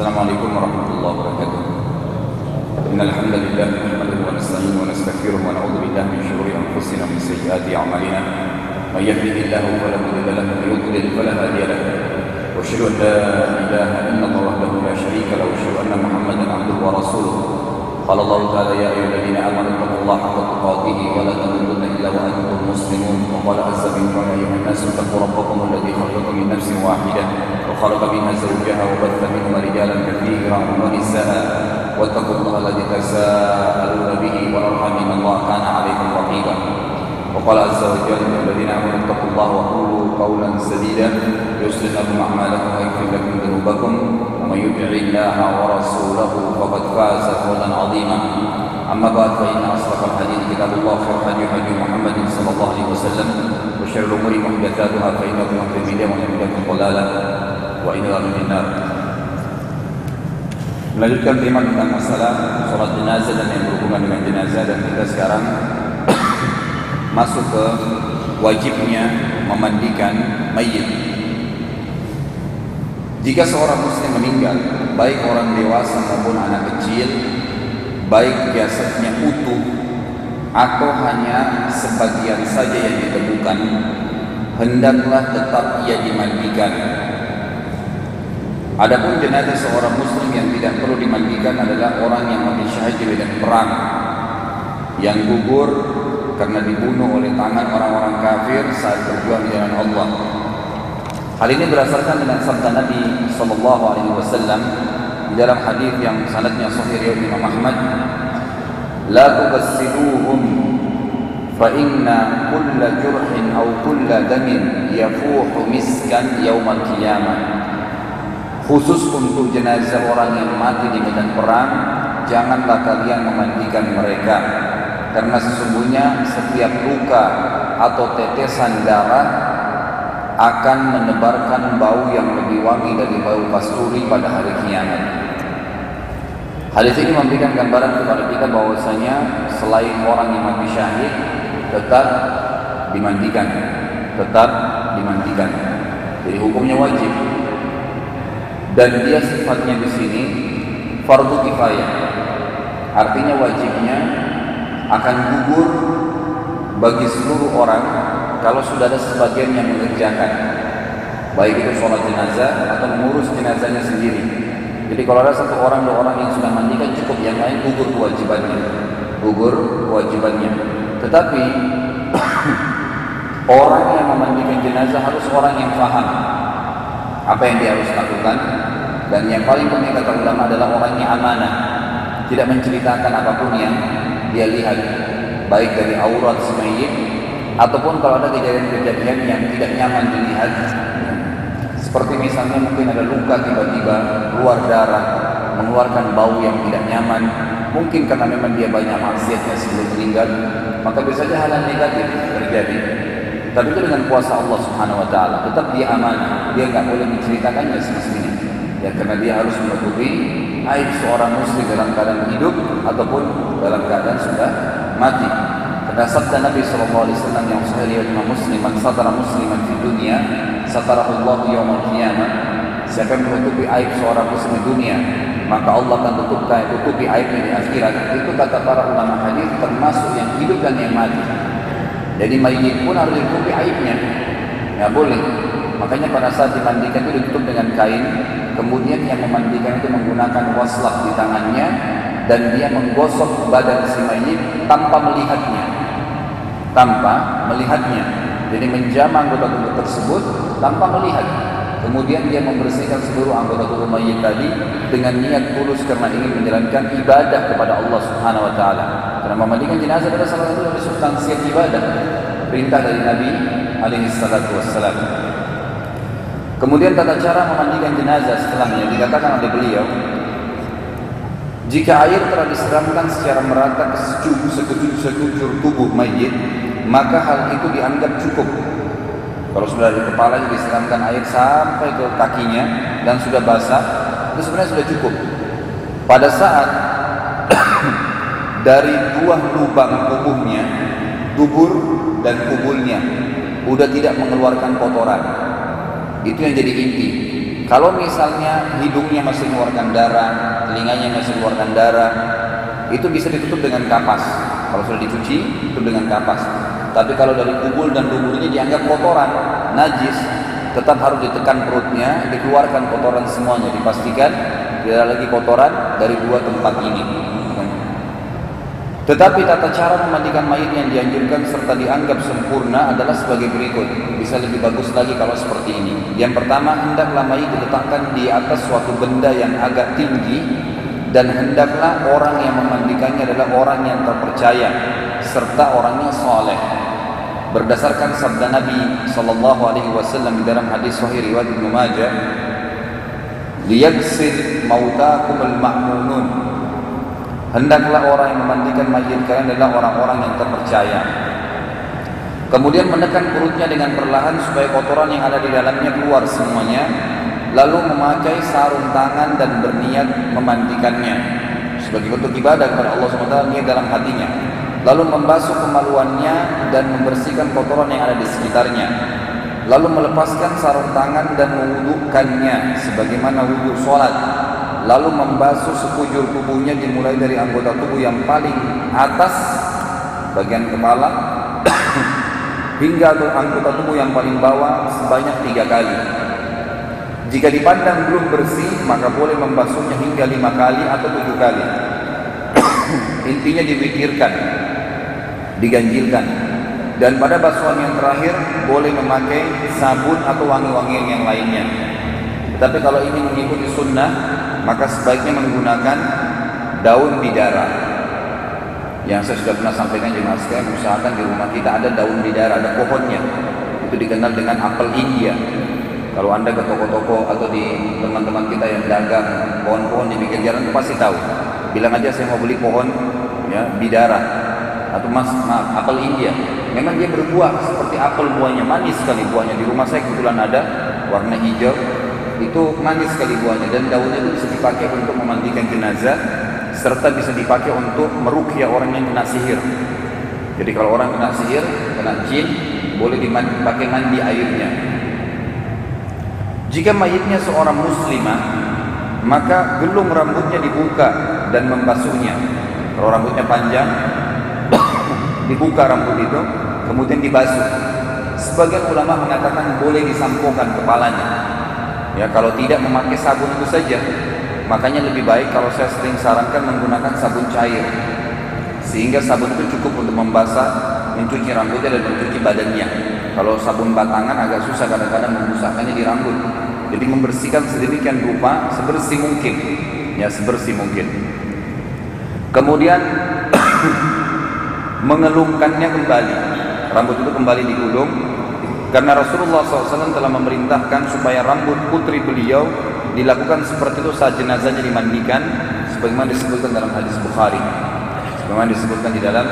Assalamualaikum warahmatullahi wabarakatuh. Innal hamdalillah nahmaduhu wa nasta'inuhu wa nastaghfiruh wa na'udzu billahi min shururi anfusina wa min sayyiati a'malina. May yahdihillahu fala mudilla lahu wa may yudlil fala hadiya lahu. Wa asyhadu an la ilaha illallah wahdahu la syarika lahu wa asyhadu anna Muhammadan 'abduhu wa rasuluh. Qala Allah ta'ala ya ayyuhalladzina amanu taqullaha haqqa tuqatih wa la tamutunna illa wa antum muslimun. Wa qala azza min qala ya ayyuhan nasu taqu rabbakum alladzi khalaqakum min nafsin wahidah wa khalaqa minha zawjaha wa batha minhuma rijalan katsiran wa nisaa wattaqullaha alladzi tasaaluna bihi wal arham innallaha kana 'alaykum raqiba. Wa qala azza wa jalla ya ayyuhalladzina amanu taqullaha wa qulu qawlan sadida yuslih lakum a'malakum wa yaghfir lakum dhunubakum wa may yuti'illaha wa rasulahu faqad faza fawzan 'azima. Amma ba'd fa inna ashrafal hadits kitabullah wa khairal hadi Muhammadin sallallahu alaihi wasallam wa syarrul umuri muhdatsatuha fa inna kulla bid'atin wa bid'atin dhalalah wa inna nar. Melanjutkan tema tentang masalah salat jenazah dan yang berhubungan dengan jenazah, dan kita sekarang masuk ke wajibnya memandikan mayit. Jika seorang muslim meninggal, baik orang dewasa maupun anak kecil, baik jasadnya utuh atau hanya sebagian saja yang ditemukan, hendaklah tetap ia dimandikan. Adapun jenazah seorang muslim yang tidak perlu dimandikan adalah orang yang mati syahid di medan perang, yang gugur karena dibunuh oleh tangan orang-orang kafir saat berjuang di jalan Allah. Hal ini berdasarkan dengan sabda Nabi sallallahu alaihi wasallam di dalam hadis yang sanadnya sahih riwayat Imam Ahmad, la tughsiluhum fa inna kulla jurhin aw kulla damin yafuhu miskan yaumal qiyamah. Khusus untuk jenazah orang yang mati di medan perang, janganlah kalian memandikan mereka, karena sesungguhnya setiap luka atau tetesan darah akan menebarkan bau yang lebih wangi dari bau kasturi pada hari kiamat. Hadis ini memberikan gambaran kepada kita bahwasanya selain orang yang mati syahid tetap dimandikan. Jadi hukumnya wajib. Dan dia sifatnya di sini fardu kifayah. Artinya wajibnya akan gugur bagi seluruh orang kalau sudah ada sebagian yang mengerjakan, baik itu sholat jenazah atau mengurus jenazahnya sendiri. Jadi kalau ada satu orang, dua orang yang sudah mandikan cukup, yang lain gugur kewajibannya. Tetapi orang yang memandikan jenazah harus orang yang paham apa yang dia harus lakukan, dan yang paling penting kata ulama adalah orang yang amanah, tidak menceritakan apapun yang dia lihat, baik dari aurat si mayit ataupun kalau ada kejadian-kejadian yang tidak nyaman dilihat, seperti misalnya mungkin ada luka tiba-tiba keluar darah, mengeluarkan bau yang tidak nyaman, mungkin karena memang dia banyak maksiatnya sebelum meninggal, maka bisa saja hal negatif terjadi. Tapi itu dengan kuasa Allah Subhanahu wa taala, tetap dia amanah, dia enggak boleh menceritakannya semestinya. Ya, karena dia harus menutupi aib seorang muslim dalam keadaan hidup ataupun dalam keadaan sudah mati. Karena sabda Nabi sallallahu alaihi wasallam yang sahih riwayat Imam Muslim, "Man satara musliman fi dunya, satarahu Allah yaumil qiyamah." Siapa yang menutupi aib seorang muslim di dunia, maka Allah akan tutupi aibnya di akhirat. Itu kata para ulama hadis, termasuk yang hidup dan yang mati. Jadi mayit pun harus ditutupi aibnya, nggak boleh. Makanya pada saat dimandikan itu ditutup dengan kain, kemudian yang memandikan itu menggunakan waslah di tangannya, dan dia menggosok badan si mayit tanpa melihatnya. Jadi menjamah anggota tubuh tersebut tanpa melihat. Kemudian dia membersihkan seluruh anggota tubuh mayit tadi dengan niat tulus karena ingin menjalankan ibadah kepada Allah Subhanahu wa taala. Karena memandikan jenazah adalah salah satu dari substansi ibadah, perintah dari Nabi alaihi salatu wassalam. Kemudian tata cara memandikan jenazah setelahnya dikatakan oleh beliau, jika air telah disiramkan secara merata ke sekujur tubuh mayit, maka hal itu dianggap cukup. Kalau sudah di kepalanya disiramkan air sampai ke kakinya dan sudah basah, itu sebenarnya sudah cukup. Pada saat dari dua lubang tubuhnya, dubur dan kubulnya, sudah tidak mengeluarkan kotoran, itu yang jadi inti. Kalau misalnya hidungnya masih mengeluarkan darah, telinganya masih mengeluarkan darah, itu bisa ditutup dengan kapas. Kalau sudah dicuci, tutup dengan kapas. Tapi kalau dari kubul dan dubur ini dianggap kotoran, najis, tetap harus ditekan perutnya, dikeluarkan kotoran semuanya, dipastikan tidak ada lagi kotoran dari dua tempat ini. Tetapi tata cara memandikan mayit yang dianjurkan serta dianggap sempurna adalah sebagai berikut. Bisa lebih bagus lagi kalau seperti ini. Yang pertama, hendaklah mayit diletakkan di atas suatu benda yang agak tinggi, dan hendaklah orang yang memandikannya adalah orang yang terpercaya serta orangnya soleh. Berdasarkan sabda Nabi SAW di dalam hadis Sahih riwayat Ibnu Majah, "Liyaghsil mautakumul ma'munun." Hendaklah orang yang memandikan mayit kalian adalah orang-orang yang terpercaya. Kemudian menekan perutnya dengan perlahan supaya kotoran yang ada di dalamnya keluar semuanya, lalu memakai sarung tangan dan berniat memandikannya sebagai bentuk ibadah kepada Allah SWT, niat dalam hatinya. Lalu membasuh kemaluannya dan membersihkan kotoran yang ada di sekitarnya. Lalu melepaskan sarung tangan dan mewudukannya sebagaimana wudhu sholat. Lalu membasuh sekujur tubuhnya dimulai dari anggota tubuh yang paling atas, bagian kepala, hingga anggota tubuh yang paling bawah sebanyak 3 kali. Jika dipandang belum bersih, maka boleh membasuhnya hingga 5 kali atau 7 kali. Intinya diwitirkan, diganjilkan. Dan pada basuhan yang terakhir boleh memakai sabun atau wangi-wangian yang lainnya. Tetapi kalau ingin mengikuti sunnah, maka sebaiknya menggunakan daun bidara. Yang saya sudah pernah sampaikan juga, sekalian usahakan di rumah kita ada daun bidara, ada pohonnya. Itu dikenal dengan apel India. Kalau Anda ke toko-toko atau di teman-teman kita yang dagang pohon-pohon di pinggir jalan itu pasti tahu. Bilang aja saya mau beli pohon ya bidara atau apel India. Memang dia berbuah seperti apel, buahnya manis sekali buahnya. Di rumah saya kebetulan ada warna hijau, itu manis sekali buahnya, dan daunnya itu bisa dipakai untuk memandikan jenazah serta bisa dipakai untuk meruqyah orang yang kena sihir. Jadi kalau orang kena sihir, kena jin, boleh dipakai mandi airnya. Jika mayitnya seorang muslimah, maka gelung rambutnya dibuka dan membasuhnya. Kalau rambutnya panjang, dibuka rambut itu, kemudian dibasuh. Sebagian ulama mengatakan boleh disampokan kepalanya. Ya, kalau tidak memakai sabun itu saja. Makanya lebih baik kalau saya sering sarankan menggunakan sabun cair. Sehingga sabun itu cukup untuk membasah, mencuci rambutnya dan mencuci badannya. Kalau sabun batangan agak susah kadang-kadang membusahkannya di rambut. Jadi membersihkan sedemikian rupa sebersih mungkin. Ya, sebersih mungkin. Kemudian mengelungkannya kembali. Rambut itu kembali digulung. Karena Rasulullah SAW telah memerintahkan supaya rambut putri beliau dilakukan seperti itu saat jenazahnya dimandikan, sebagaimana disebutkan dalam hadis Bukhari. Sebagaimana disebutkan di dalam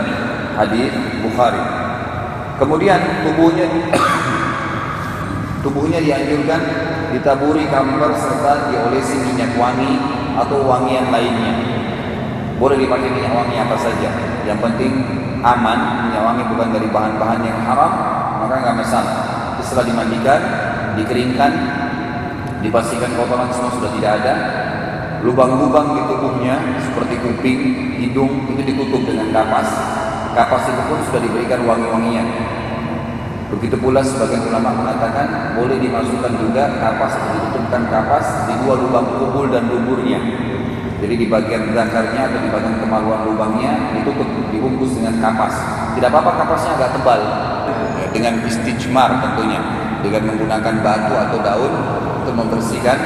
hadis Bukhari. Kemudian tubuhnya dianjurkan ditaburi kamfer serta diolesi minyak wangi atau wangian lainnya. Boleh dipakai minyak wangi apa saja. Yang penting aman, minyak wangi bukan dari bahan-bahan yang haram, maka nggak masalah. Setelah dimandikan, dikeringkan, dipastikan kotoran semua sudah tidak ada. Lubang-lubang di tubuhnya seperti kuping, hidung itu ditutup dengan kapas. Kapas itu pun sudah diberikan wangi-wangian. Begitu pula sebagian ulama mengatakan boleh dimasukkan juga kapas itu, ditutupkan kapas di 2 lubang kubul dan duburnya. Jadi di bagian zakarnya atau di bagian kemaluan lubangnya ditutup, dibungkus dengan kapas. Tidak apa-apa kapasnya agak tebal, ya, dengan istijmar tentunya, dengan menggunakan batu atau daun untuk membersihkan.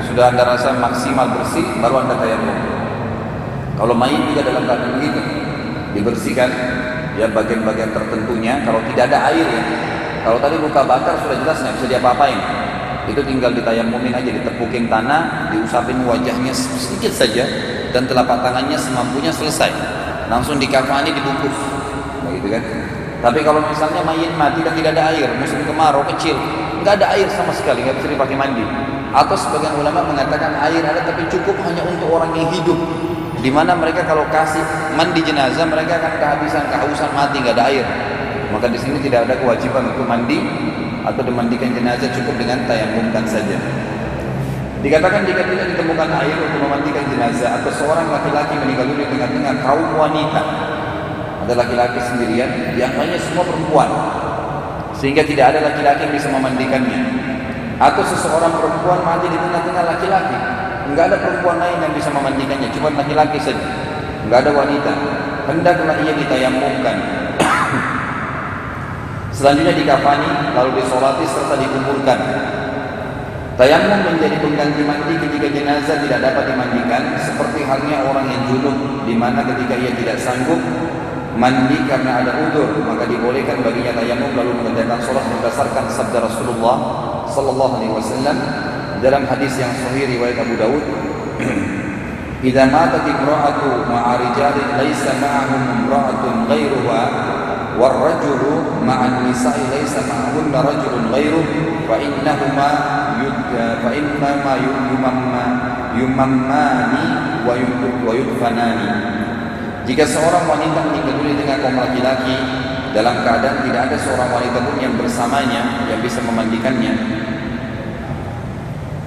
Sudah Anda rasa maksimal bersih, baru Anda tayamum. Kalau mayit juga dalam keadaan begitu, dibersihkan ya bagian-bagian tertentunya. Kalau tidak ada air ya, kalau tadi luka bakar sudah jelas nggak bisa diapa-apain. Itu tinggal ditayamumin aja, ditepukin tanah, diusapin wajahnya sedikit saja, dan telapak tangannya semampunya selesai. Langsung dikafani, dibungkus, begitu kan? Tapi kalau misalnya mayit mati dan tidak ada air, musim kemarau kecil, nggak ada air sama sekali, nggak bisa dipakai mandi. Atau sebagian ulama mengatakan air ada tapi cukup hanya untuk orang yang hidup, di mana mereka kalau kasih mandi jenazah mereka akan kehabisan, kehausan, mati, nggak ada air. Maka di sini tidak ada kewajiban untuk mandi atau dimandikan jenazah, cukup dengan tayamumkan saja. Dikatakan jika tidak ditemukan air untuk memandikan jenazah atau seorang laki-laki meninggal dunia di tengah-tengah kaum wanita, ada laki-laki sendirian, yang lainnya semua perempuan, sehingga tidak ada laki-laki yang bisa memandikannya, atau seseorang perempuan mati di tengah-tengah laki-laki, enggak ada perempuan lain yang bisa memandikannya, cuma laki-laki saja, enggak ada wanita, hendaklah ia ditayamumkan. Selanjutnya dikafani, lalu disolati serta dikuburkan. Tayamum menjadi pengganti mandi ketika jenazah tidak dapat dimandikan, seperti halnya orang yang junub, di mana ketika ia tidak sanggup mandi karena ada udzur, maka dibolehkan baginya tayamum lalu mengerjakan sholat berdasarkan sabda Rasulullah sallallahu alaihi wasallam dalam hadis yang sahih riwayat Abu Dawud. "Idza matat imra'atu ma'a rijalin laisa ma'ahum imra'atun ghairuha warrajulu ma'an nisa'i laisa ma'ahunna rajulun ghairuh fa innahuma yumammani wa yudfanani." Jika seorang wanita meninggal dunia di tengah kaum laki-laki dalam keadaan tidak ada seorang wanita pun yang bersamanya yang bisa memandikannya,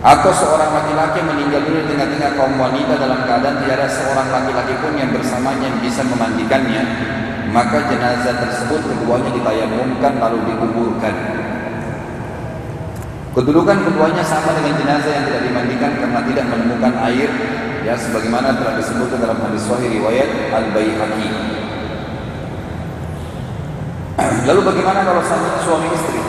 atau seorang laki-laki meninggal dunia di tengah-tengah kaum wanita dalam keadaan tidak ada seorang laki-laki pun yang bersamanya yang bisa memandikannya, maka jenazah tersebut keduanya ditayamumkan lalu dikuburkan. Kedudukan keduanya sama dengan jenazah yang tidak dimandikan karena tidak menemukan air, ya sebagaimana telah disebutkan dalam hadis sahih riwayat Al-Baihaqi. Lalu bagaimana kalau seandainya suami istri?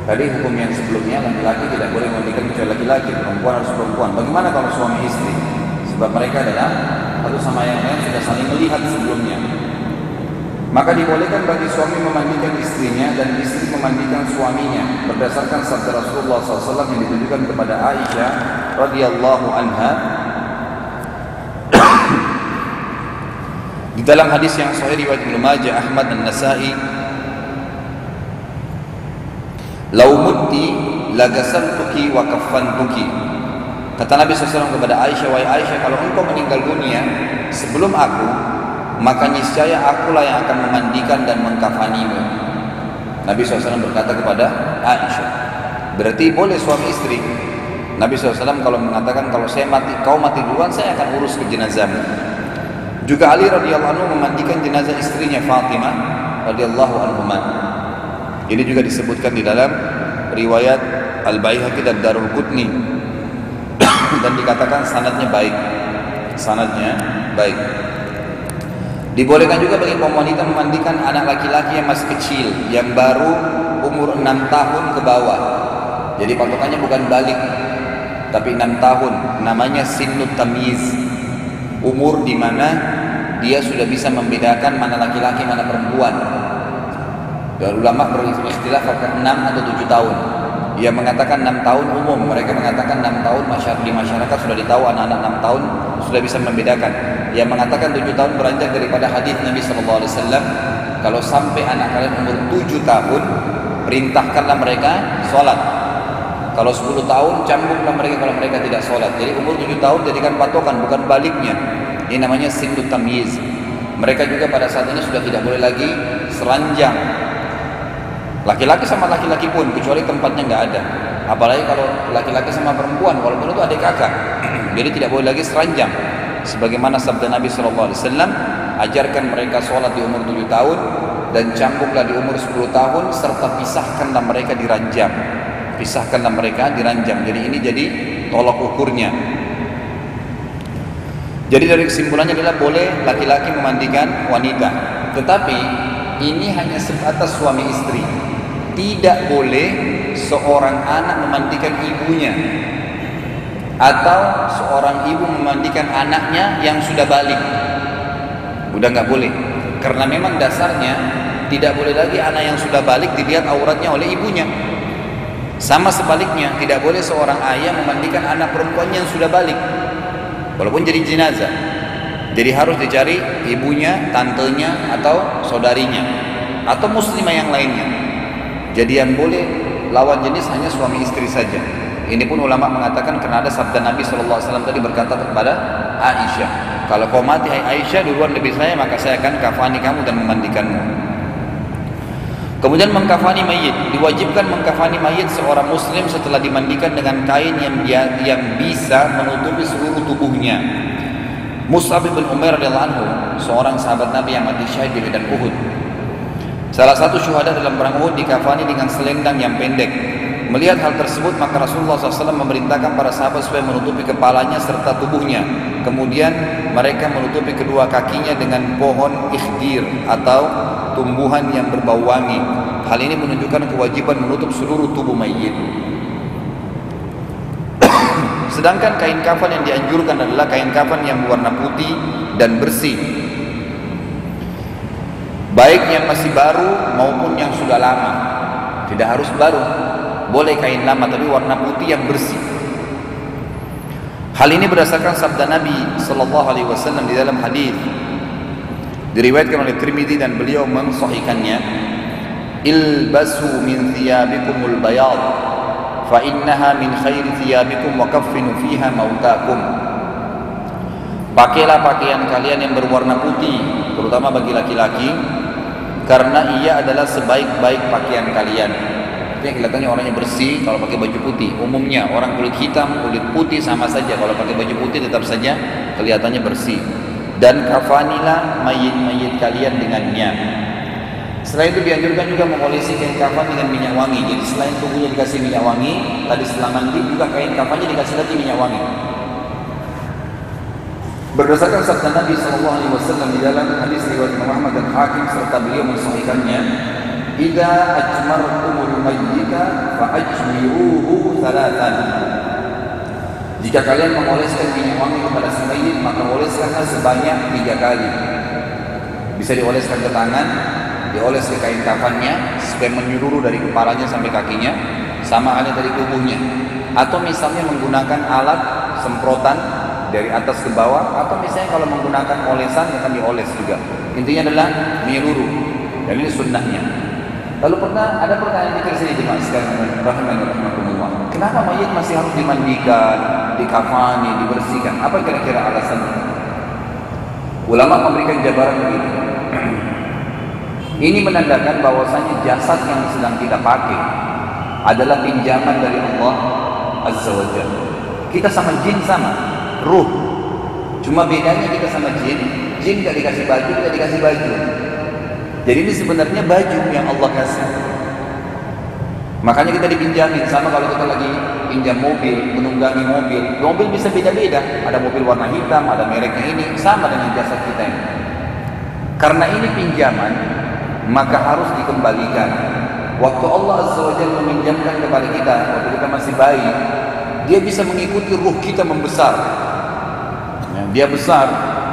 Tadi hukum yang sebelumnya laki-laki tidak boleh memandikan kecuali laki-laki, perempuan harus perempuan. Bagaimana kalau suami istri? Sebab mereka adalah satu sama yang lain sudah saling melihat sebelumnya. Maka dibolehkan bagi suami memandikan istrinya dan istri memandikan suaminya berdasarkan sabda Rasulullah SAW yang ditujukan kepada Aisyah radhiyallahu anha. Di dalam hadis yang sahih riwayat Ibnu Majah, Ahmad dan Nasa'i, "Lau mutti lagasaltuki wa kaffantuki." Kata Nabi SAW kepada Aisyah, "Wahai Aisyah, kalau engkau meninggal dunia sebelum aku, maka niscaya akulah yang akan memandikan dan mengkafanimu." Nabi SAW berkata kepada Aisyah. Berarti boleh suami istri. Nabi SAW kalau mengatakan, kalau saya mati, kau mati duluan, saya akan urus ke jenazahmu. Juga Ali radhiyallahu anhu memandikan jenazah istrinya Fatimah radhiyallahu anhuma. Ini juga disebutkan di dalam riwayat Al-Baihaqi dan Darul Qutni dan dikatakan sanadnya baik. Sanadnya baik. Dibolehkan juga bagi kaum wanita memandikan anak laki-laki yang masih kecil, yang baru umur 6 tahun ke bawah. Jadi patokannya bukan balik, tapi 6 tahun. Namanya sinnut tamyiz, umur di mana dia sudah bisa membedakan mana laki-laki mana perempuan. Dan ulama berikhtilaf apakah 6 atau 7 tahun. Yang mengatakan 6 tahun umum, mereka mengatakan 6 tahun di masyarakat sudah ditahu anak-anak 6 tahun sudah bisa membedakan. Yang mengatakan 7 tahun beranjak daripada hadis Nabi SAW, kalau sampai anak kalian umur 7 tahun, perintahkanlah mereka sholat. Kalau 10 tahun, cambuklah mereka kalau mereka tidak sholat. Jadi umur 7 tahun jadikan patokan, bukan baliknya. Ini namanya sinnut tamyiz. Mereka juga pada saat ini sudah tidak boleh lagi seranjang. Laki-laki sama laki-laki pun, kecuali tempatnya nggak ada. Apalagi kalau laki-laki sama perempuan, walaupun itu adik kakak. Jadi tidak boleh lagi seranjang. Sebagaimana sabda Nabi SAW, ajarkan mereka sholat di umur 7 tahun dan cambuklah di umur 10 tahun serta pisahkanlah mereka di ranjang. Pisahkanlah mereka di ranjang. Jadi ini jadi tolok ukurnya. Jadi dari kesimpulannya adalah boleh laki-laki memandikan wanita, tetapi ini hanya sebatas suami istri. Tidak boleh seorang anak memandikan ibunya atau seorang ibu memandikan anaknya yang sudah balik. Udah nggak boleh, karena memang dasarnya tidak boleh lagi anak yang sudah balik dilihat auratnya oleh ibunya. Sama sebaliknya, tidak boleh seorang ayah memandikan anak perempuannya yang sudah balik walaupun jadi jenazah. Jadi harus dicari ibunya, tantenya, atau saudarinya, atau muslimah yang lainnya. Jadi yang boleh lawan jenis hanya suami istri saja. Ini pun ulama mengatakan karena ada sabda Nabi SAW tadi berkata kepada Aisyah, kalau kau mati hai Aisyah duluan lebih saya, maka saya akan kafani kamu dan memandikanmu. Kemudian mengkafani mayit, diwajibkan mengkafani mayit seorang muslim setelah dimandikan dengan kain yang bisa menutupi seluruh tubuhnya. Mus'ab bin Umair radhiyallahu anhu, seorang sahabat Nabi yang mati syahid di medan Uhud. Salah satu syuhada dalam perang Uhud dikafani dengan selendang yang pendek. Melihat hal tersebut, maka Rasulullah SAW memerintahkan para sahabat supaya menutupi kepalanya serta tubuhnya. Kemudian mereka menutupi kedua kakinya dengan pohon ikhdir atau tumbuhan yang berbau wangi. Hal ini menunjukkan kewajiban menutup seluruh tubuh mayit. Sedangkan kain kafan yang dianjurkan adalah kain kafan yang berwarna putih dan bersih, baik yang masih baru maupun yang sudah lama. Tidak harus baru, boleh kain lama tapi warna putih yang bersih. Hal ini berdasarkan sabda Nabi sallallahu alaihi wasallam di dalam hadis diriwayatkan oleh Tirmidzi dan beliau mensahihkannya, ilbasu min thiyabikumul bayad fa innaha min khairi thiyabikum wa kaffinu fiha mautakum. Pakailah pakaian kalian yang berwarna putih, terutama bagi laki-laki, karena ia adalah sebaik-baik pakaian kalian. Yang kelihatannya orangnya bersih kalau pakai baju putih. Umumnya orang kulit hitam, kulit putih sama saja. Kalau pakai baju putih tetap saja kelihatannya bersih. Dan kafanilah mayit-mayit kalian dengannya. Selain itu dianjurkan juga mengolesi kain kafan dengan minyak wangi. Jadi selain tubuhnya dikasih minyak wangi, tadi setelah mandi juga kain kafannya dikasih lagi minyak wangi. Berdasarkan sabda Nabi SAW di dalam hadis riwayat Imam Ahmad dan Hakim serta beliau mensahihkannya, "Idza ajmartumul mayyita fa ajmiruhu thalathan." Jika kalian mengoleskan minyak wangi kepada si mayit, maka oleskanlah sebanyak 3 kali. Bisa dioleskan ke tangan, dioles ke kain kafannya supaya menyeluruh dari kepalanya sampai kakinya, sama halnya dari tubuhnya. Atau misalnya menggunakan alat semprotan dari atas ke bawah, atau misalnya kalau menggunakan olesan akan dioles juga. Intinya adalah menyeluruh, dan ini sunnahnya. Lalu ada pertanyaan di sini jemaah sekalian rahimahumullah. Kenapa mayit masih harus dimandikan, dikafani, dibersihkan? Apa kira-kira alasannya? Ulama memberikan jabaran begini. Ini menandakan bahwasanya jasad yang sedang kita pakai adalah pinjaman dari Allah Azza wa Jalla. Kita sama jin sama, ruh. Cuma bedanya kita sama jin gak dikasih baju, kita dikasih baju. Jadi ini sebenarnya baju yang Allah kasih. Makanya kita dipinjamin. Sama kalau kita lagi pinjam mobil, menunggangi mobil. Mobil bisa beda-beda. Ada mobil warna hitam, ada mereknya ini. Sama dengan jasad kita ini. Karena ini pinjaman, maka harus dikembalikan. Waktu Allah Azza wa Jalla meminjamkan kepada kita, waktu kita masih bayi, dia bisa mengikuti ruh kita membesar. Dia besar,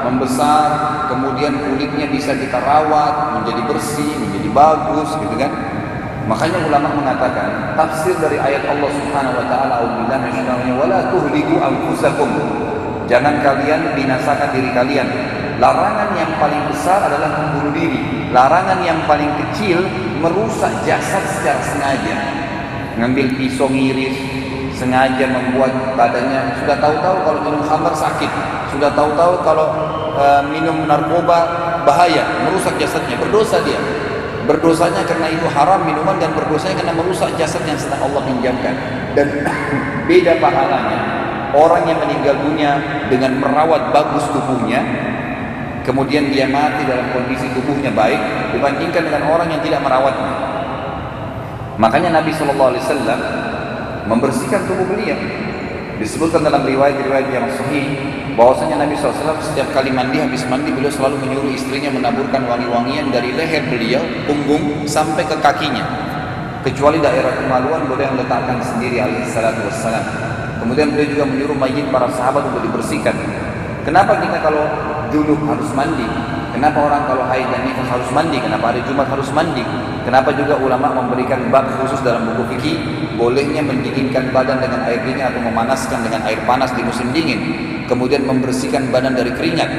membesar, kemudian kulitnya bisa kita rawat, menjadi bersih, menjadi bagus, gitu kan? Makanya ulama mengatakan, tafsir dari ayat Allah Subhanahu wa taala, "A'udzubillahi minasyaitonir wala tuhliku anfusakum." Jangan kalian binasakan diri kalian. Larangan yang paling besar adalah membunuh diri. Larangan yang paling kecil merusak jasad secara sengaja. Ngambil pisau ngiris, sengaja membuat badannya, sudah tahu-tahu kalau minum khamar sakit, sudah tahu-tahu kalau minum narkoba bahaya, merusak jasadnya, berdosa dia. Berdosanya karena itu haram minuman, dan berdosanya karena merusak jasad yang sedang Allah pinjamkan. Dan beda pahalanya orang yang meninggal dunia dengan merawat bagus tubuhnya, kemudian dia mati dalam kondisi tubuhnya baik, dibandingkan dengan orang yang tidak merawatnya. Makanya Nabi SAW membersihkan tubuh beliau. Disebutkan dalam riwayat-riwayat yang sahih bahwasanya Nabi SAW setiap kali mandi, habis mandi beliau selalu menyuruh istrinya menaburkan wangi-wangian dari leher beliau, punggung sampai ke kakinya. Kecuali daerah kemaluan boleh yang letakkan sendiri alaihi salatu wassalam. Kemudian beliau juga menyuruh mayit para sahabat untuk dibersihkan. Kenapa kita kalau junub harus mandi? Kenapa orang kalau haid dan nifas harus mandi? Kenapa hari Jumat harus mandi? Kenapa juga ulama memberikan bab khusus dalam buku fikih, bolehnya mendinginkan badan dengan air dingin atau memanaskan dengan air panas di musim dingin, kemudian membersihkan badan dari keringat.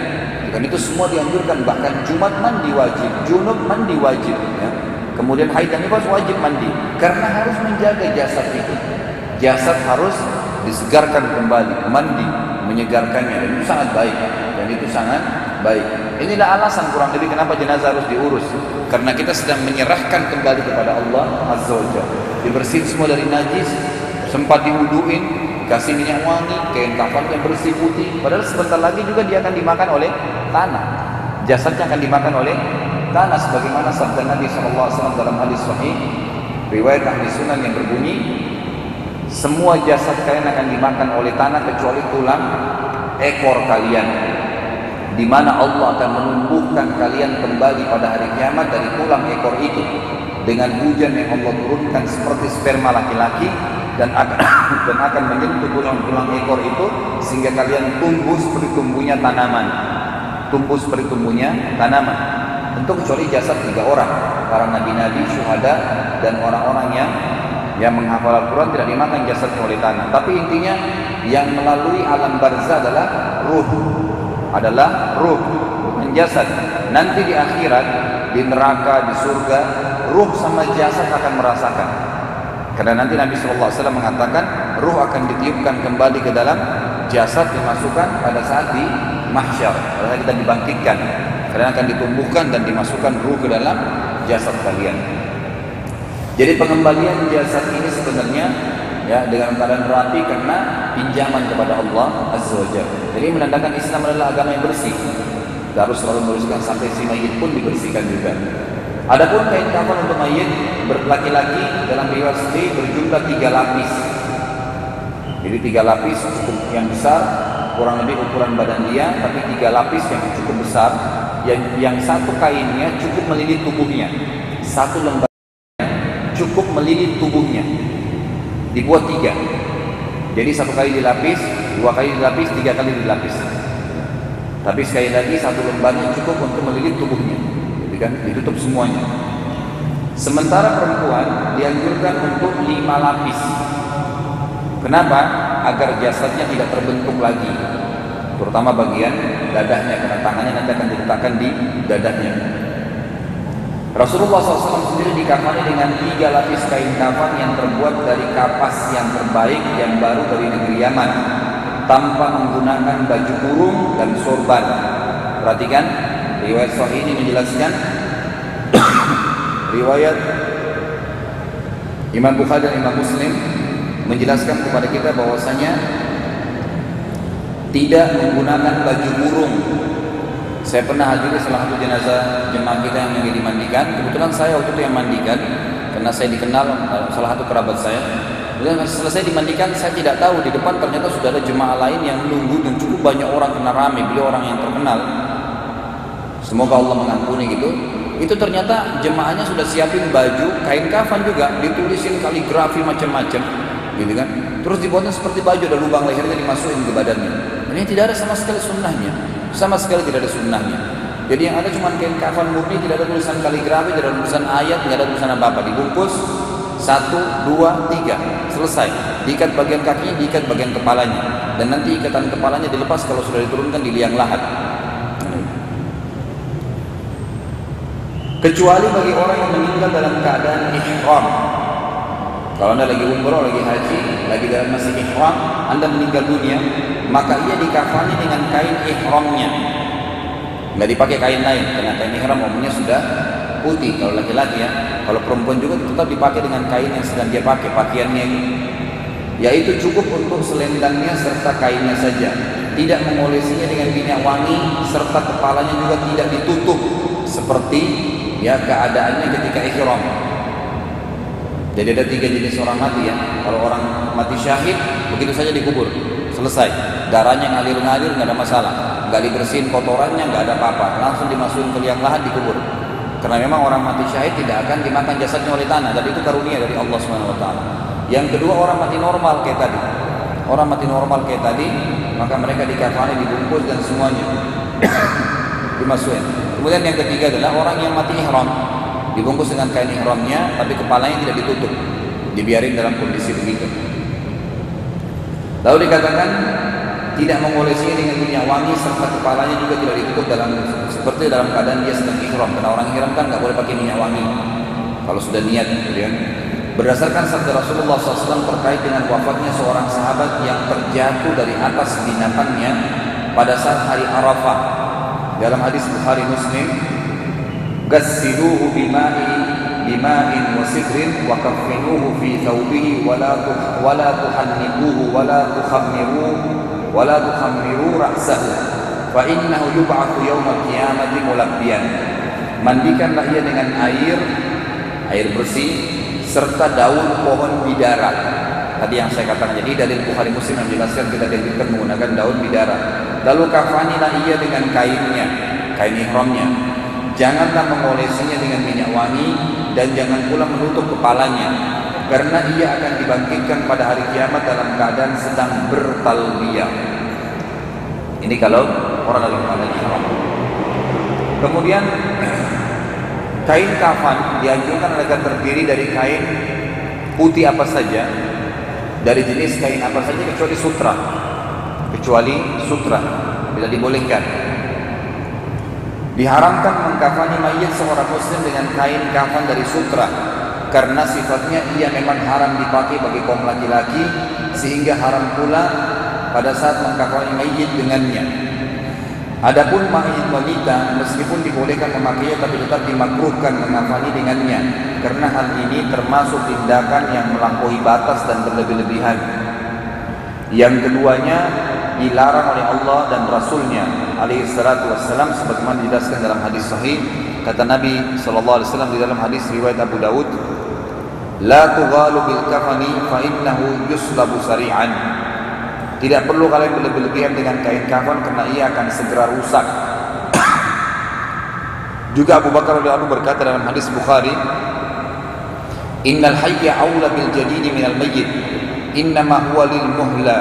Dan itu semua dianjurkan. Bahkan Jumat mandi wajib, junub mandi wajib, ya. Kemudian haid dan nifas wajib mandi, karena harus menjaga jasad itu. Jasad harus disegarkan kembali, mandi menyegarkannya, dan itu sangat baik, dan itu sangat baik. Inilah alasan kurang lebih kenapa jenazah harus diurus. Karena kita sedang menyerahkan kembali kepada Allah Azza wa Jalla. Dibersihin semua dari najis, sempat diwuduin, kasih minyak wangi, kain kafan yang bersih putih. Padahal sebentar lagi juga dia akan dimakan oleh tanah. Jasadnya akan dimakan oleh tanah, sebagaimana sabda Nabi SAW dalam hadis sahih riwayat Ahli Sunan yang berbunyi, semua jasad kalian akan dimakan oleh tanah kecuali tulang ekor kalian, di mana Allah akan menumbuhkan kalian kembali pada hari kiamat dari tulang ekor itu dengan hujan yang Allah turunkan seperti sperma laki-laki dan akan menyentuh tulang-tulang ekor itu sehingga kalian tumbuh seperti tumbuhnya tanaman. Tentu kecuali jasad 3 orang, para nabi-nabi, syuhada, dan orang-orang yang menghafal Al-Quran tidak dimakan jasadnya oleh tanah. Tapi intinya yang melalui alam barzah adalah ruh, bukan jasad. Nanti di akhirat, di neraka, di surga, ruh sama jasad akan merasakan. Karena nanti Nabi SAW mengatakan ruh akan ditiupkan kembali ke dalam jasad, dimasukkan pada saat di mahsyar, pada saat kita dibangkitkan. Kalian akan ditumbuhkan dan dimasukkan ruh ke dalam jasad kalian. Jadi pengembalian jasad ini sebenarnya ya dengan keadaan rapi karena pinjaman kepada Allah Azza wa Jalla. Jadi menandakan Islam adalah agama yang bersih. Harus selalu membersihkan sampai si mayit pun dibersihkan juga. Adapun kain kafan untuk mayit laki-laki dalam riwayat sendiri berjumlah 3 lapis. Jadi 3 lapis cukup yang besar, kurang lebih ukuran badan dia, tapi 3 lapis yang cukup besar. Yang satu kainnya cukup melilit tubuhnya, satu lembar cukup melilit tubuhnya, dibuat 3. Jadi 1 kali dilapis, 2 kali dilapis, 3 kali dilapis. Tapi sekali lagi 1 lembarnya cukup untuk melilit tubuhnya, jadi kan ditutup semuanya. Sementara perempuan dianjurkan untuk 5 lapis. Kenapa? Agar jasadnya tidak terbentuk lagi, terutama bagian dadahnya, karena tangannya nanti akan diletakkan di dadahnya. Rasulullah SAW sendiri dikafani dengan 3 lapis kain kafan yang terbuat dari kapas yang terbaik yang baru dari negeri Yaman, tanpa menggunakan baju kurung dan sorban. Perhatikan, riwayat sahih ini menjelaskan riwayat Imam Bukhari dan Imam Muslim menjelaskan kepada kita bahwasanya tidak menggunakan baju kurung. Saya pernah hadiri salah satu jenazah jemaah kita yang lagi dimandikan. Kebetulan saya waktu itu yang mandikan karena saya dikenal salah satu kerabat saya. Kemudian selesai dimandikan, saya tidak tahu di depan ternyata sudah ada jemaah lain yang menunggu dan cukup banyak orang, kena rame. Beliau orang yang terkenal, semoga Allah mengampuni gitu. Itu ternyata jemaahnya sudah siapin baju kain kafan juga, ditulisin kaligrafi macam-macam gitu kan. Terus dibuatnya seperti baju, ada lubang lehernya dimasukin ke badannya. Ini tidak ada sama sekali sunnahnya. Sama sekali tidak ada sunnahnya. Jadi yang ada cuma kain kafan murni, tidak ada tulisan kaligrafi, tidak ada tulisan ayat, tidak ada tulisan apa-apa. Dibungkus 1, 2, 3, selesai. Diikat bagian kakinya, diikat bagian kepalanya, dan nanti ikatan kepalanya dilepas kalau sudah diturunkan di liang lahat. Kecuali bagi orang yang meninggal dalam keadaan ihram. Kalau anda lagi umroh, lagi haji, lagi dalam masih ihram, anda meninggal dunia, maka ia dikafani dengan kain ihramnya. Nggak dipakai kain lain, karena kain ihram umumnya sudah putih kalau laki-laki ya. Kalau perempuan juga tetap dipakai dengan kain yang sedang dia pakai, pakaiannya itu. Yaitu cukup untuk selendangnya serta kainnya saja. Tidak mengolesinya dengan minyak wangi, serta kepalanya juga tidak ditutup seperti ya keadaannya ketika ihram. Jadi ada 3 jenis orang mati ya. Kalau orang mati syahid, begitu saja dikubur, selesai. Darahnya ngalir-ngalir, nggak ada masalah. Nggak dibersihin kotorannya, nggak ada apa-apa. Langsung dimasukin ke liang lahat, dikubur. Karena memang orang mati syahid tidak akan dimakan jasadnya oleh tanah. Dan itu karunia dari Allah SWT. Yang kedua, orang mati normal kayak tadi. Orang mati normal kayak tadi, maka mereka dikafani, dibungkus dan semuanya dimasukin. Kemudian yang ketiga adalah orang yang mati ihram, dibungkus dengan kain ihramnya, tapi kepalanya tidak ditutup, dibiarin dalam kondisi begitu. Lalu dikatakan tidak mengolesinya dengan minyak wangi, serta kepalanya juga tidak ditutup seperti dalam keadaan dia sedang ihram. Karena orang ihram kan nggak boleh pakai minyak wangi kalau sudah niat, gitu kan. Berdasarkan sabda Rasulullah SAW terkait dengan wafatnya seorang sahabat yang terjatuh dari atas binatangnya pada saat hari Arafah. dalam hadis Bukhari Muslim, "Ghassiluhu bima'in wa sidrin wa kaffinuhu fi thawbihi wa la tuhannikuhu wa la tukhammiru ra'sahu fa innahu yub'atsu yaumal qiyamati mulabbiyan." Mandikanlah ia dengan air bersih serta daun pohon bidara. Tadi yang saya katakan, jadi dalil Bukhari Muslim yang menjelaskan kita dianjurkan menggunakan daun bidara. Lalu kafanilah ia dengan kainnya, kain ihramnya. Janganlah mengolesinya dengan minyak wangi dan jangan pula menutup kepalanya, karena ia akan dibangkitkan pada hari kiamat dalam keadaan sedang bertalbiyah. Ini kalau orang lagi mengalami ihram. Kemudian kain kafan dianjurkan agar terdiri dari kain putih apa saja, dari jenis kain apa saja kecuali sutra, bila dibolehkan. Diharamkan mengkafani mayit seorang muslim dengan kain kafan dari sutra, karena sifatnya ia memang haram dipakai bagi kaum laki-laki, sehingga haram pula pada saat mengkafani mayit dengannya. Adapun mayit wanita meskipun dibolehkan memakainya, tapi tetap dimakruhkan mengkafani dengannya, karena hal ini termasuk tindakan yang melampaui batas dan berlebih-lebihan. Yang keduanya dilarang oleh Allah dan Rasulnya alaihi salatu wassalam, sebagaimana dijelaskan dalam hadis sahih. Kata Nabi SAW di dalam hadis riwayat Abu Dawud, "La tughalu bil kafani fa innahu yuslabu sari'an." Tidak perlu kalian berlebihan dengan kain kafan, karena ia akan segera rusak. Juga Abu Bakar radhiyallahu anhu berkata dalam hadis Bukhari, "Innal hayya aula bil jadidi minal mayyit, innama huwa lil muhla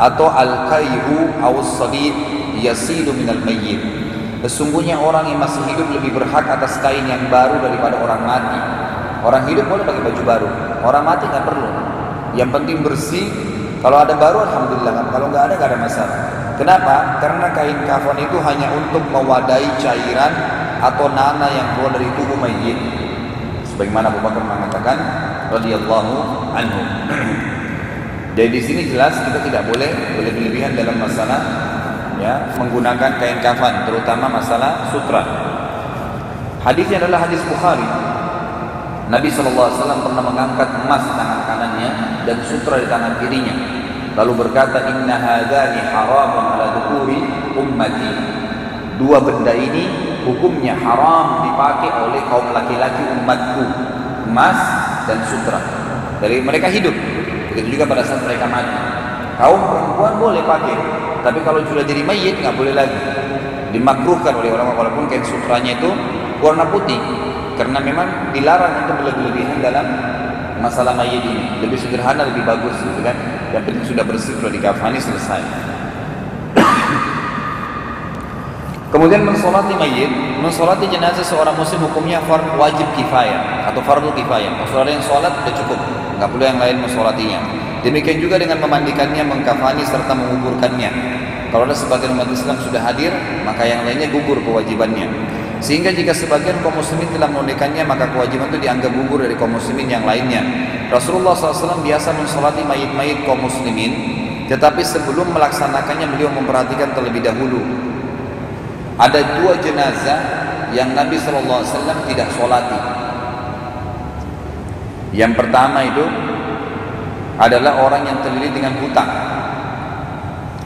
atau al-kayru aw as-sadid yasilu minal mayyit." Sesungguhnya orang yang masih hidup lebih berhak atas kain yang baru daripada orang mati. Orang hidup boleh pakai baju baru, orang mati nggak perlu. Yang penting bersih. Kalau ada baru alhamdulillah, kalau nggak ada masalah. Kenapa? Karena kain kafan itu hanya untuk mewadahi cairan atau nanah yang keluar dari tubuh mayit. Sebagaimana Abu Bakar mengatakan radhiyallahu anhu. Jadi di sini jelas kita tidak boleh berlebihan dalam masalah menggunakan kain kafan, terutama masalah sutra. Hadisnya adalah hadis Bukhari. Nabi SAW pernah mengangkat emas di tangan kanannya dan sutra di tangan kirinya, lalu berkata, "Inna hadzani haramun ala dhukuri ummati." Dua benda ini hukumnya haram dipakai oleh kaum laki-laki umatku, emas dan sutra. Dari mereka hidup, begitu juga pada saat mereka mati. Kaum perempuan boleh pakai, tapi kalau sudah jadi mayit nggak boleh lagi. Dimakruhkan oleh ulama, walaupun kain sutranya itu warna putih, karena memang dilarang untuk berlebihan dalam masalah mayit ini. Lebih sederhana, lebih bagus, gitu kan? Yang penting sudah bersih, sudah dikafani, selesai. Kemudian mensolati mayit, mensolati jenazah seorang muslim hukumnya wajib kifayah atau fardu kifayah. Kalau yang sholat sudah cukup, nggak perlu yang lain mensolatinya. Demikian juga dengan memandikannya, mengkafani serta menguburkannya. Kalau ada sebagian umat Islam sudah hadir, maka yang lainnya gugur kewajibannya. Sehingga jika sebagian kaum muslimin telah menunaikannya, maka kewajiban itu dianggap gugur dari kaum muslimin yang lainnya. Rasulullah SAW biasa mensolati mayit-mayit kaum muslimin, tetapi sebelum melaksanakannya beliau memperhatikan terlebih dahulu. Ada dua jenazah yang Nabi SAW tidak solati. Yang pertama itu adalah orang yang terlilit dengan hutang.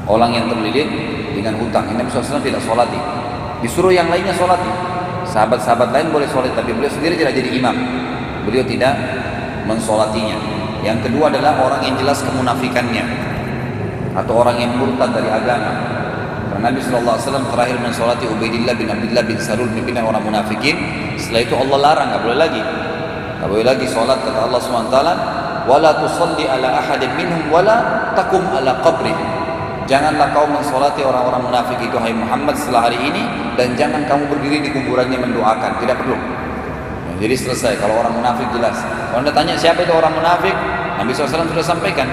Orang yang terlilit dengan hutang, ini Nabi SAW tidak solati. Disuruh yang lainnya sholati. Sahabat-sahabat lain boleh sholat, tapi beliau sendiri tidak jadi imam. Beliau tidak mensolatinya. Yang kedua adalah orang yang jelas kemunafikannya, atau orang yang murtad dari agama. Karena Nabi SAW terakhir mensolati Ubaidillah bin Abdullah bin Salul, pimpinan orang munafikin. Setelah itu Allah larang, nggak boleh lagi. Nggak boleh lagi sholat, kata Allah SWT, "Wala tusalli ala ahadin minhum wala takum ala qabri." Janganlah kau mensolati orang-orang munafik itu, hai Muhammad, setelah hari ini, dan jangan kamu berdiri di kuburannya mendoakan. Tidak perlu. Jadi selesai. Kalau orang munafik jelas. Kalau anda tanya siapa itu orang munafik, Nabi SAW sudah sampaikan.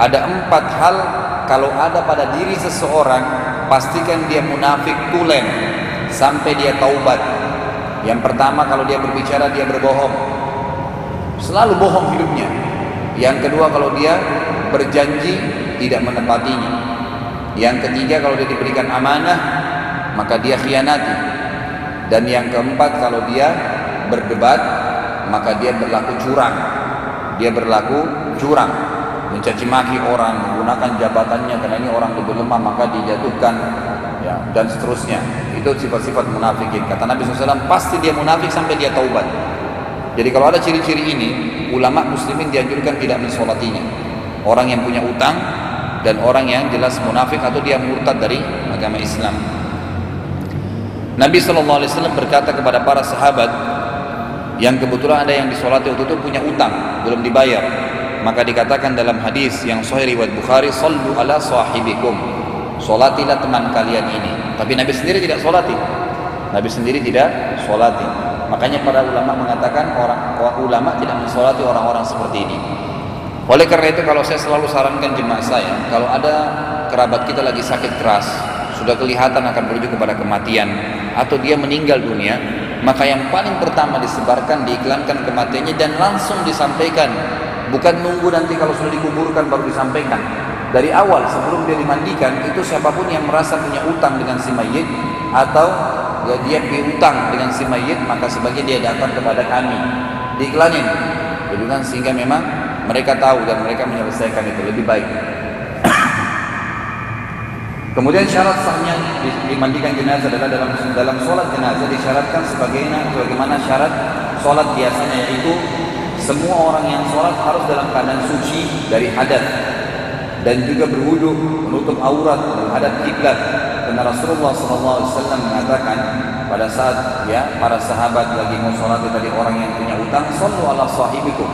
Ada 4 hal kalau ada pada diri seseorang, pastikan dia munafik tulen sampai dia taubat. Yang pertama, kalau dia berbicara dia berbohong, selalu bohong hidupnya. Yang kedua, kalau dia berjanji tidak menepatinya. Yang ketiga, kalau dia diberikan amanah maka dia khianati. Dan yang keempat, kalau dia berdebat, maka dia berlaku curang. Dia berlaku curang, mencaci maki orang, menggunakan jabatannya karena ini orang lebih lemah maka dijatuhkan, ya, dan seterusnya. Itu sifat-sifat munafikin. Kata Nabi SAW, pasti dia munafik sampai dia taubat. Jadi kalau ada ciri-ciri ini, ulama muslimin dianjurkan tidak mensolatinya. Orang yang punya utang dan orang yang jelas munafik atau dia murtad dari agama Islam. Nabi SAW berkata kepada para sahabat yang kebetulan ada yang disolati waktu itu punya utang belum dibayar, maka dikatakan dalam hadis yang sahih riwayat Bukhari, sallu ala sahibikum, solatilah teman kalian ini. Tapi Nabi sendiri tidak solati. Nabi sendiri tidak solati. Makanya para ulama mengatakan orang ulama tidak mensolati orang-orang seperti ini. Oleh karena itu, kalau saya selalu sarankan jemaah saya, kalau ada kerabat kita lagi sakit keras, sudah kelihatan akan menuju kepada kematian, atau dia meninggal dunia, maka yang paling pertama disebarkan, diiklankan kematiannya dan langsung disampaikan. Bukan nunggu nanti kalau sudah dikuburkan baru disampaikan. Dari awal sebelum dia dimandikan, itu siapapun yang merasa punya utang dengan si mayit atau ya dia piutang dengan si mayit, maka sebaiknya dia datang kepada kami, diiklanin, jadi kan, sehingga memang mereka tahu dan mereka menyelesaikan itu lebih baik. Kemudian syarat sahnya dimandikan jenazah adalah dalam sholat jenazah disyaratkan sebagaimana syarat sholat biasanya, yaitu semua orang yang sholat harus dalam keadaan suci dari hadas dan juga berwudu, menutup aurat, menghadap kiblat. Karena Rasulullah SAW mengatakan pada saat ya para sahabat lagi mau sholat tadi orang yang punya utang, sallu ala sahibikum,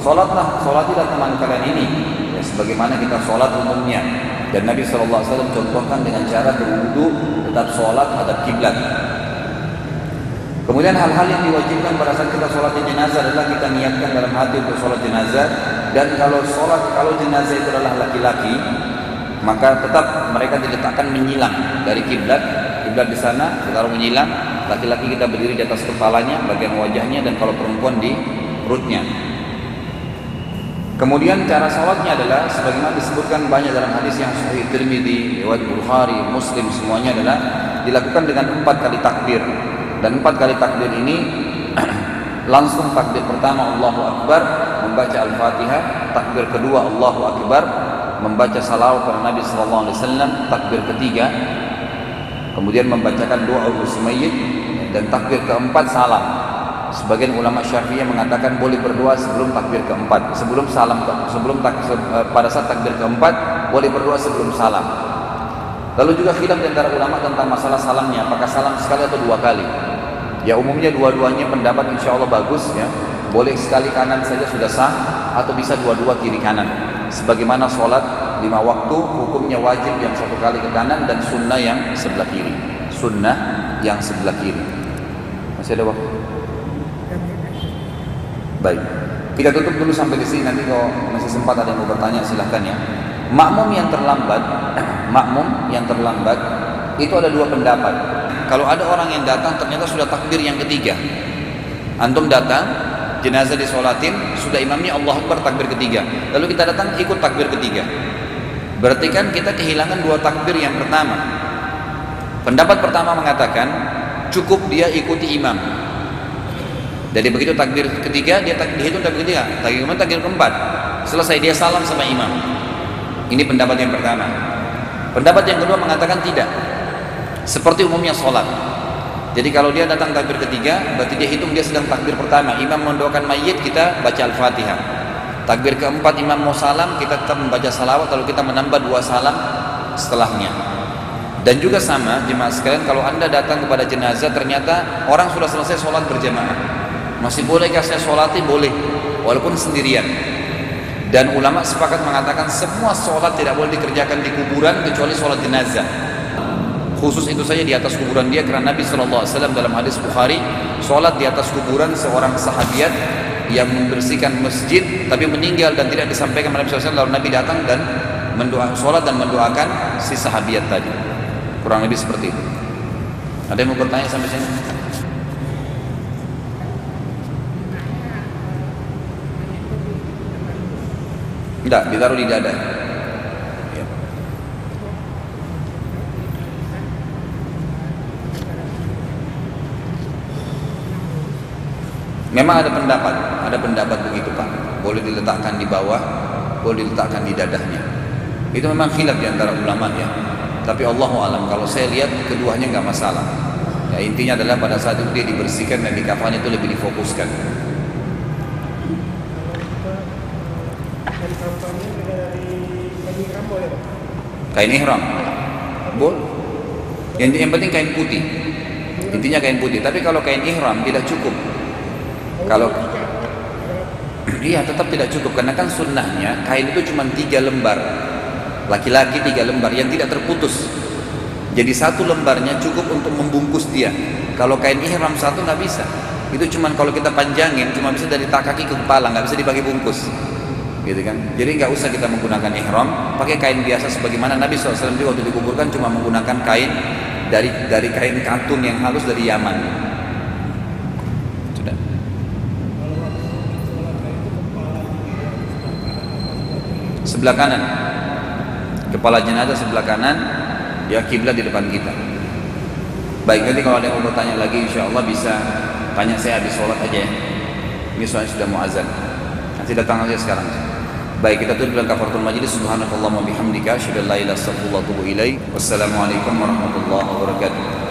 sholatilah teman kalian ini, ya, sebagaimana kita sholat umumnya. Dan Nabi SAW contohkan dengan cara berwudu, tetap sholat hadap kiblat. Kemudian hal-hal yang diwajibkan pada saat kita sholat jenazah adalah kita niatkan dalam hati untuk sholat jenazah. Dan kalau jenazah itu adalah laki-laki, maka tetap mereka diletakkan menyilang dari kiblat. Kiblat di sana ditaruh menyilang, laki-laki kita berdiri di atas kepalanya, bagian wajahnya, dan kalau perempuan di perutnya. Kemudian cara sholatnya adalah sebagaimana disebutkan banyak dalam hadis yang sahih Tirmidzi, riwayat Bukhari, Muslim, semuanya adalah dilakukan dengan 4 kali takbir. Dan 4 kali takbir ini langsung takbir pertama Allahu Akbar, membaca Al-Fatihah, takbir kedua Allahu Akbar, membaca salawat kepada Nabi SAW, takbir ketiga, kemudian membacakan doa untuk mayyit, dan takbir keempat salam. Sebagian ulama Syafi'iyah mengatakan boleh berdoa sebelum takbir keempat, pada saat takbir keempat boleh berdoa sebelum salam. Lalu juga khilaf di antara ulama tentang masalah salamnya, apakah salam sekali atau 2 kali. Ya umumnya dua-duanya pendapat insya Allah bagus, ya. Boleh sekali kanan saja sudah sah, atau bisa dua-dua kiri kanan. Sebagaimana sholat 5 waktu, hukumnya wajib yang 1 kali ke kanan dan sunnah yang sebelah kiri. Sunnah yang sebelah kiri. Masih ada waktu? Baik, kita tutup dulu sampai di sini. Nanti kalau masih sempat ada yang mau bertanya silahkan ya. Makmum yang terlambat itu ada 2 pendapat. Kalau ada orang yang datang ternyata sudah takbir yang ketiga, antum datang, jenazah disolatin, sudah imamnya Allah Akbar takbir ketiga, lalu kita datang ikut takbir ketiga, berarti kan kita kehilangan 2 takbir yang pertama. Pendapat pertama mengatakan cukup dia ikuti imam. Jadi begitu takbir ketiga dia dihitung takbir ketiga, takbir keempat, selesai dia salam sama imam. Ini pendapat yang pertama. Pendapat yang kedua mengatakan tidak, seperti umumnya sholat. Jadi kalau dia datang takbir ketiga, berarti dia hitung dia sedang takbir pertama. Imam mendoakan mayit, kita baca Al-Fatihah. Takbir keempat imam mau salam, kita tetap membaca salawat, lalu kita menambah 2 salam setelahnya. Dan juga sama jemaah sekalian, kalau anda datang kepada jenazah ternyata orang sudah selesai sholat berjamaah, masih bolehkah saya sholati? Boleh, walaupun sendirian. Dan ulama sepakat mengatakan semua sholat tidak boleh dikerjakan di kuburan kecuali sholat jenazah. Khusus itu saja di atas kuburan dia, karena Nabi SAW dalam hadis Bukhari, sholat di atas kuburan seorang sahabiat yang membersihkan masjid tapi meninggal dan tidak disampaikan kepada Nabi SAW, lalu Nabi datang dan sholat dan mendoakan si sahabiat tadi. Kurang lebih seperti itu. Ada yang mau bertanya sampai sini? Tidak, ditaruh di dada. Ya. Memang ada pendapat begitu Pak. Boleh diletakkan di bawah, boleh diletakkan di dadahnya. Itu memang khilaf di antara ulama ya. Tapi Allahu alam, kalau saya lihat keduanya nggak masalah. Ya, intinya adalah pada saat itu dia dibersihkan dan di kafannya itu lebih difokuskan. Kain ihram, boleh. Yang penting kain putih. Intinya kain putih. Tapi kalau kain ihram tidak cukup. Kalau iya tetap tidak cukup karena kan sunnahnya kain itu cuma 3 lembar. Laki-laki 3 lembar yang tidak terputus. Jadi 1 lembarnya cukup untuk membungkus dia. Kalau kain ihram 1 nggak bisa. Itu cuma kalau kita panjangin cuma bisa dari tak kaki ke kepala, nggak bisa dipakai bungkus. Gitu kan? Jadi nggak usah kita menggunakan ihram, pakai kain biasa sebagaimana Nabi SAW juga waktu dikuburkan cuma menggunakan kain dari kain katun yang halus dari Yaman. Sudah. Sebelah kanan, kepala jenazah sebelah kanan, ya kiblat di depan kita. Baik, nanti kalau ada yang mau bertanya lagi, insya Allah bisa tanya saya habis sholat aja ya. Ini soalnya sudah mau azan. Nanti datang aja sekarang. Baik, kita tutup dengan kafaratul majlis. Subhanakallahumma bihamdika asyhadu an la ilaha illa anta astaghfiruka wa atubu ilaik. Wassalamualaikum warahmatullahi wabarakatuh.